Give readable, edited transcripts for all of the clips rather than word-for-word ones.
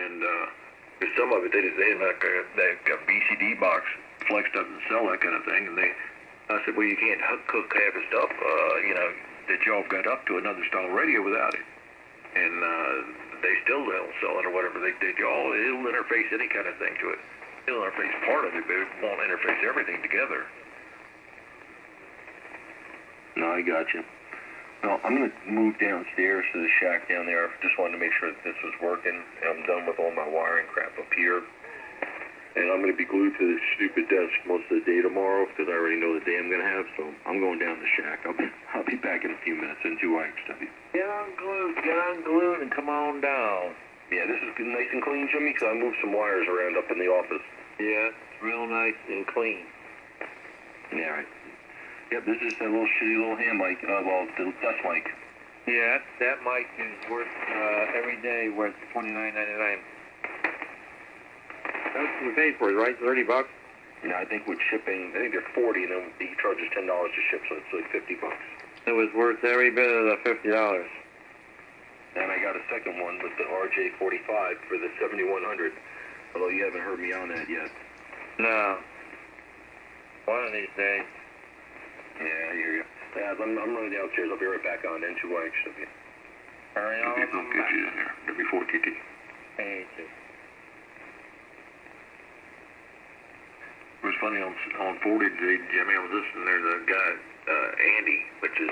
And there's some of it, they have like a BCD box. Flex doesn't sell that kind of thing. And I said, well, you can't cook half the stuff, that y'all got up to another style radio without it. And they still don't sell it or whatever. It'll interface any kind of thing to it. It'll interface part of it, but it won't interface everything together. No, I got you. Well, I'm going to move downstairs to the shack down there. Just wanted to make sure that this was working. I'm done with all my wiring crap up here. And I'm going to be glued to this stupid desk most of the day tomorrow because I already know the day I'm going to have. So I'm going down to the shack. I'll be back in a few minutes in 2XW. Get unglued and come on down. Yeah, this is nice and clean, Jimmy, because I moved some wires around up in the office. Yeah, it's real nice and clean. Yeah, right. Yep, this is a little shitty little hand mic, the dust mic. Yeah, that mic is worth, every day worth $29.99. That's what we paid for it, right? $30? Yeah, I think with shipping, I think they're $40, and then he charges $10 to ship, so it's like $50. It was worth every bit of the $50. And I got a second one with the RJ45 for the 7100, although you haven't heard me on that yet. No. One of these days. Yeah, I hear you. Yeah, I'm running downstairs. I'll be right back on N2YXW. Hurry on. People get you in there. W4TT. Hey, It was funny on 40 today, Jimmy. I was listening there to the guy, Andy, which is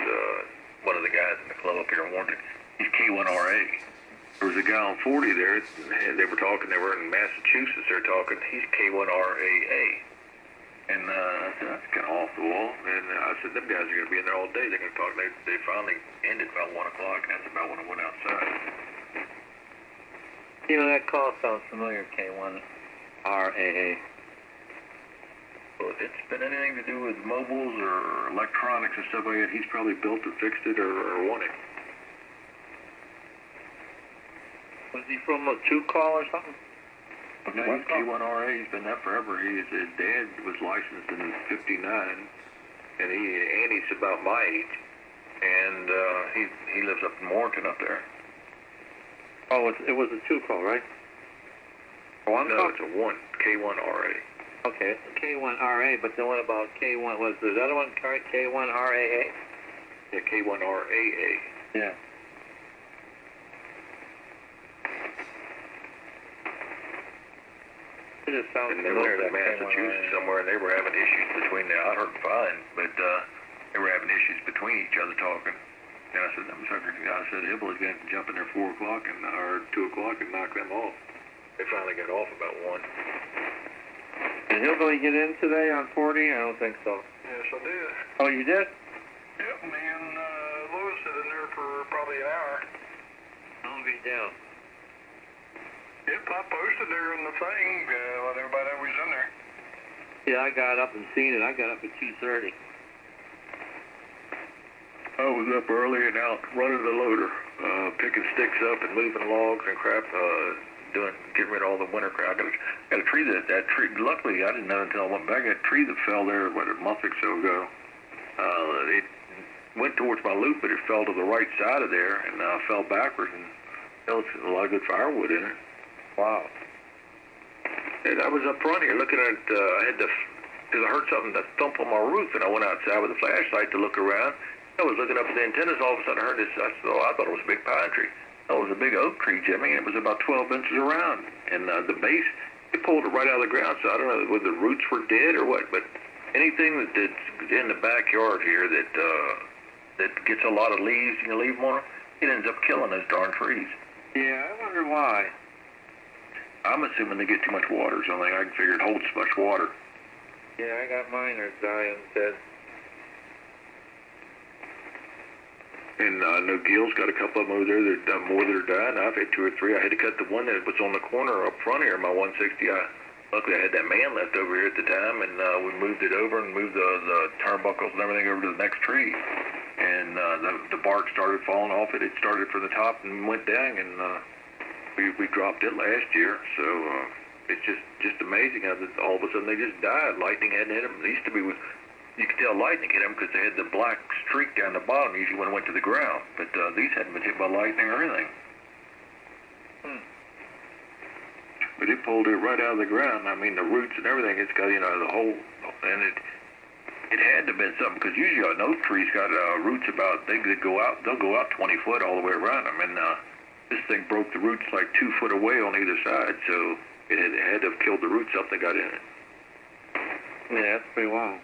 one of the guys in the club up here in Warrenton. He's K1RA. There was a guy on 40 there, and they were talking. They were in Massachusetts. They're talking. He's K1RAA. And I said, that's kind of off the wall. And I said, them guys are going to be in there all day. They're going to talk. They finally ended about 1 o'clock, and that's about when I went outside. You know, that call sounds familiar, K1RAA. Well, if it's been anything to do with mobiles or electronics and stuff like that, he's probably built or fixed it or won it. Was he from a 2-call or something? No, he's K1RA. He's been that forever. His dad was licensed in '59, and Andy's about my age, and he lives up in Warrenton up there. Oh, it was a 2-call, right? No, it's a 1. K1RA. Okay, K1RA, but then what about K1? Was the other one K1RAA? Yeah, K1RAA. Yeah. It just sounds and they were familiar. in Massachusetts somewhere, and they were having issues between them. I heard fine, but they were having issues between each other talking. And I said, them suckers, I said, Hibble's going to jump in there 4 o'clock or 2 o'clock and knock them off. They finally got off about 1. Did Hillbilly get in today on 40? I don't think so. Yes, I did. Oh, you did? Yep, me and Louis sit in there for probably an hour. I'll be down. Yep, I posted there in the thing, let everybody know we was in there. Yeah, I got up and seen it. I got up at 2:30. I was up early and out running the loader, picking sticks up and moving logs and crap, getting rid of all the winter crap. I got a tree that tree, luckily I didn't know until I went back, that tree that fell there, a month or so ago, it went towards my loop, but it fell to the right side of there and fell backwards, and there was a lot of good firewood in it. Wow. And I was up front here looking at, because I heard something that thump on my roof, and I went outside with a flashlight to look around. I was looking up at the antennas, all of a sudden I heard this, I thought it was a big pine tree. It was a big oak tree, Jimmy, and it was about 12 inches around. And the base, it pulled it right out of the ground, so I don't know whether the roots were dead or what, but anything that's in the backyard here that gets a lot of leaves, you can leave them on them, it ends up killing those darn trees. Yeah, I wonder why. I'm assuming they get too much water or something. I figured it holds too much water. Yeah, I got mine are dying dead. And I know Gil's got a couple of them over there that more that are dying. I've had 2 or 3. I had to cut the one that was on the corner up front here, my 160. Luckily, I had that man left over here at the time, and we moved it over and moved the turnbuckles and everything over to the next tree. And the bark started falling off it. It started from the top and went down, and we dropped it last year. So it's just amazing how all of a sudden they just died. Lightning hadn't hit them. It used to be you could tell lightning hit them because they had the black streak down the bottom usually when it went to the ground. But these hadn't been hit by lightning or anything. but it pulled it right out of the ground. I mean, the roots and everything, it's got, you know, the whole, and it had to have been something, because usually an oak tree's got roots about, they'll go out 20 foot all the way around them, and this thing broke the roots like 2 foot away on either side, so it had to have killed the roots, something got in it. Yeah, that's pretty wild.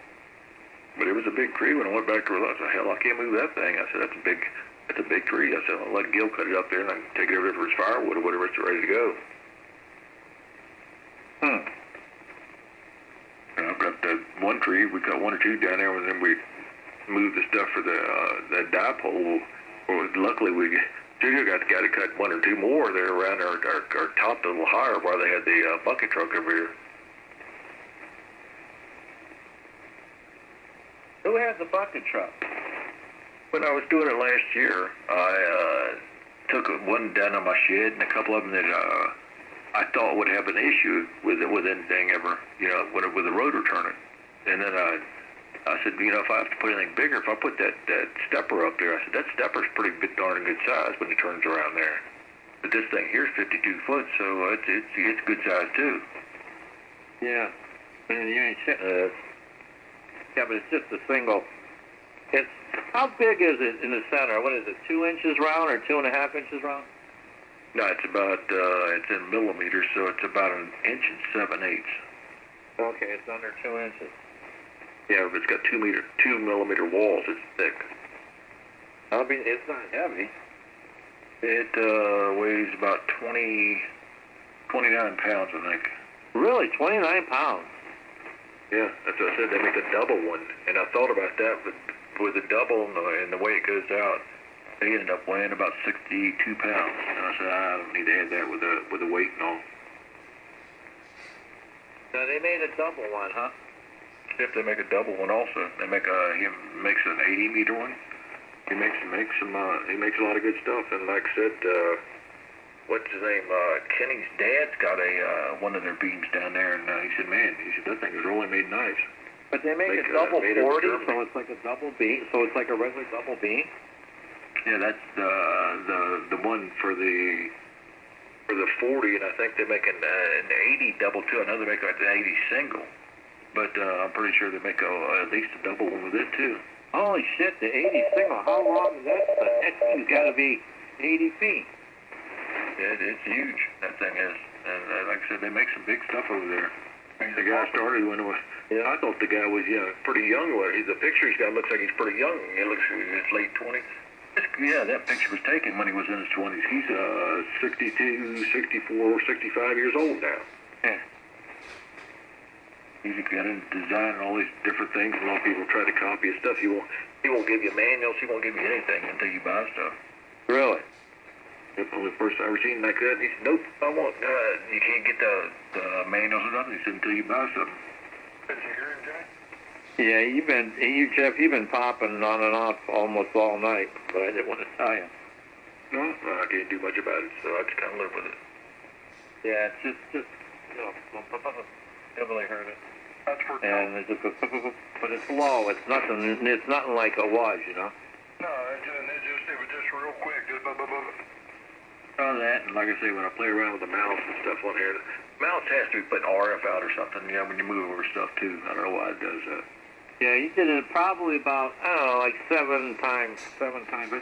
But it was a big tree. When I went back to her, I said, hell, I can't move that thing. I said, that's a big tree. I said, I'll let Gil cut it up there, and I can take it over there for his firewood or whatever, it's ready to go. And I've got that one tree, we got 1 or 2 down there, and then we moved the stuff for that dipole. Well, luckily, Studio got the guy to cut 1 or 2 more there around our top a little higher while they had the bucket truck over here. Who has the bucket truck? When I was doing it last year, I took one down on my shed, and a couple of them that I thought would have an issue with anything ever, you know, with the rotor turning. And then I said, you know, if I have to put anything bigger, if I put that stepper up there, I said, that stepper's pretty darn good size when it turns around there. But this thing here's 52 foot, so it's good size too. Yeah. And you ain't yeah, but it's just a single. It's, how big is it in the center? What is it, 2 inches round or 2.5 inches round? No, it's about, it's in millimeters, so it's about 1 inch and 7/8. Okay, it's under 2 inches. Yeah, but it's got 2 millimeter walls. It's thick. I mean, it's not heavy. It weighs about 29 pounds, I think. Really, 29 pounds? Yeah, that's what I said. They make a double one, and I thought about that, but with the double and the way it goes out, they ended up weighing about 62 pounds. And I said, I don't need to add that with the weight and all. So they made a double one, huh? If they make a double one also, he makes an 80 meter one. He makes a lot of good stuff, and like I said, what's his name? Kenny's dad's got one of their beams down there, and he said, man, that thing is really made nice. But they make a double 40, so it's like a double beam, so it's like a regular double beam? Yeah, that's the one for the 40, and I think they make an 80 double too. I know they make an 80 single, but I'm pretty sure they make at least a double one with it too. Holy shit, the 80 single, how long is that? That thing's got to be 80 feet. It's huge, that thing is. And like I said, they make some big stuff over there. The guy started when it was, I thought the guy was pretty young. The picture he's got looks like he's pretty young. It looks like he's late 20s. Yeah, that picture was taken when he was in his 20s. He's 62, 64, 65 years old now. Yeah. He's got into design and all these different things. A lot of people try to copy his stuff. He won't give you manuals. He won't give you anything until you buy stuff. Really? That's the only person I ever seen like that. He said, nope, I won't. You can't get the manuals or nothing. He said, until you buy something. Did you hear him, Jay? Yeah, Jeff, you've been popping on and off almost all night, but I didn't want to tell you. No, I can't do much about it, so I just kind of live with it. Yeah, it's just you know, never really heard it. That's for and it's just but it's low. It's nothing like it was, you know. No, it was just real quick. Just blah, blah, blah. Oh, that, and like I say, when I play around with the mouse and stuff on here, the mouse has to be putting RF out or something, when you move over stuff too. I don't know why it does that. Yeah, you did it probably about, I don't know, like seven times. I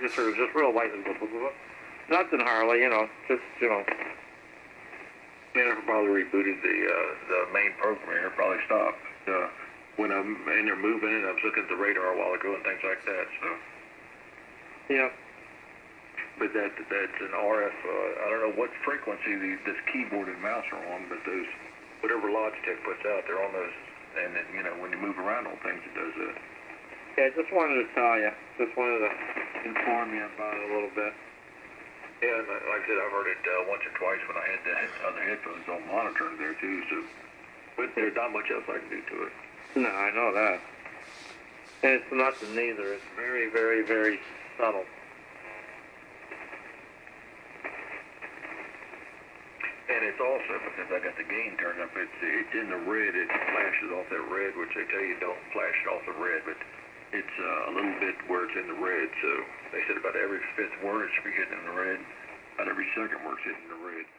just heard it just real light. Nothing hardly, just. Man, I probably rebooted the main program here, probably stopped. When I'm in there moving it, I was looking at the radar a while ago and things like that, so. Yeah. But that's an RF, I don't know what frequency this keyboard and mouse are on, but those, whatever Logitech puts out, they're on those, and then, when you move around on things, it does that. Yeah, just wanted to tell you. Just wanted to inform you about it a little bit. Yeah, and like I said, I've heard it once or twice when I had the other headphones on monitoring there too, so, but there's not much else I can do to it. No, I know that. And it's nothing neither. It's very, very, very subtle. And it's also, because I got the gain turned up, it's in the red, it flashes off that red, which they tell you don't flash it off the red, but it's a little bit where it's in the red, so they said about every fifth word it should be hitting in the red, about every second word it's hitting in the red.